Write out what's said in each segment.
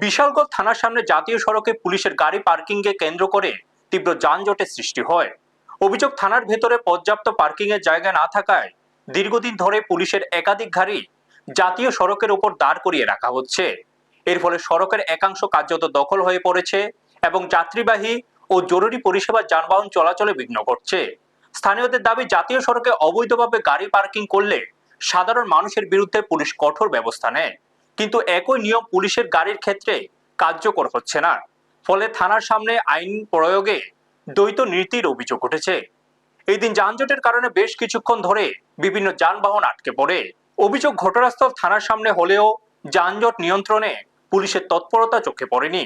বিশালগড় থানার সামনে জাতীয় সড়কে পুলিশের গাড়ি পার্কিংকে কেন্দ্র করে তীব্র যানজটের সৃষ্টি হয়। অভিযোগ, থানার ভেতরে পর্যাপ্ত পার্কিং এর জায়গা না থাকায় দীর্ঘদিন ধরে পুলিশের একাধিক গাড়ি জাতীয় সড়কের উপর দাঁড় করিয়ে রাখা হচ্ছে। এর ফলে সড়কের একাংশ কার্যত দখল হয়ে পড়েছে এবং যাত্রীবাহী ও জরুরি পরিষেবা যানবাহন চলাচলে বিঘ্ন ঘটছে। স্থানীয়দের দাবি, জাতীয় সড়কে অবৈধভাবে গাড়ি পার্কিং করলে সাধারণ মানুষের বিরুদ্ধে পুলিশ কঠোর ব্যবস্থা নেয়, কিন্তু একই নিয়ম পুলিশের গাড়ির ক্ষেত্রে কার্যকর হচ্ছে না। ফলে থানার সামনে আইন প্রয়োগে দ্বৈত নীতির অভিযোগ উঠেছে। এই দিন যানজটের কারণে বেশ কিছুক্ষণ ধরে বিভিন্ন যানবাহন আটকে পড়ে। অভিযোগ, ঘটনাস্থল থানার সামনে হলেও যানজট নিয়ন্ত্রণে পুলিশের তৎপরতা চোখে পড়েনি।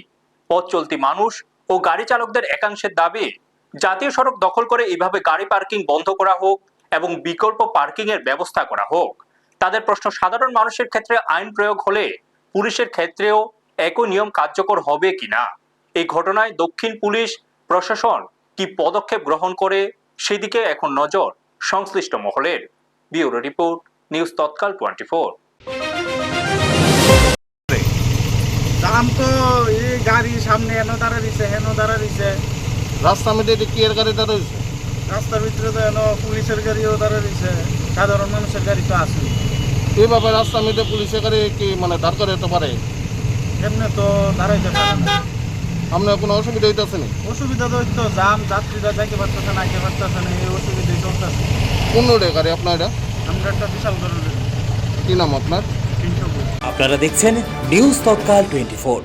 পথ চলতি মানুষ ও গাড়ি চালকদের একাংশের দাবি, জাতীয় সড়ক দখল করে এইভাবে গাড়ি পার্কিং বন্ধ করা হোক এবং বিকল্প পার্কিং এর ব্যবস্থা করা হোক। তাদের প্রশ্ন, সাধারণ মানুষের ক্ষেত্রে আইন প্রয়োগ হলে পুলিশের ক্ষেত্রেও একই নিয়ম কার্যকর হবে কিনা। এই ঘটনায় দক্ষিণ পুলিশ প্রশাসন কি পদক্ষেপ গ্রহণ করে সেদিকে এখন নজর সংশ্লিষ্ট মহলের। ব্যুরো রিপোর্ট, নিউজ তৎকাল 24। দাম তো এই গাড়ি সামনে এনো দাঁড়া দিছে, হেনো দাঁড়া দিছে। রাস্তার মধ্যে কি এর গাড়ি দাঁড়া হয়েছে? রাস্তার ভিতরে তো এনো পুলিশের গাড়িও দাঁড়া দিছে, সাধারণ মানুষের গাড়ি তো আছে। এইভাবে রাস্তার মধ্যে পুলিশের গাড়ি কি দাঁড় করে যেতে পারে? এমনি তো দাঁড়াইতে পারে না। আপনার কোনো অসুবিধা হইতেছে না? অসুবিধা তো হইতো, জাম, যাত্রীরা যাইতে পারতেছে না, আইতে পারতেছে না, এই অসুবিধাই চলতেছে। কোন রোডে গাড়ি আপনার এটা? আমরা একটা বিশাল গরুর কি নাম আপনার? 300। আপনারা দেখছেন নিউজ তৎকাল 24।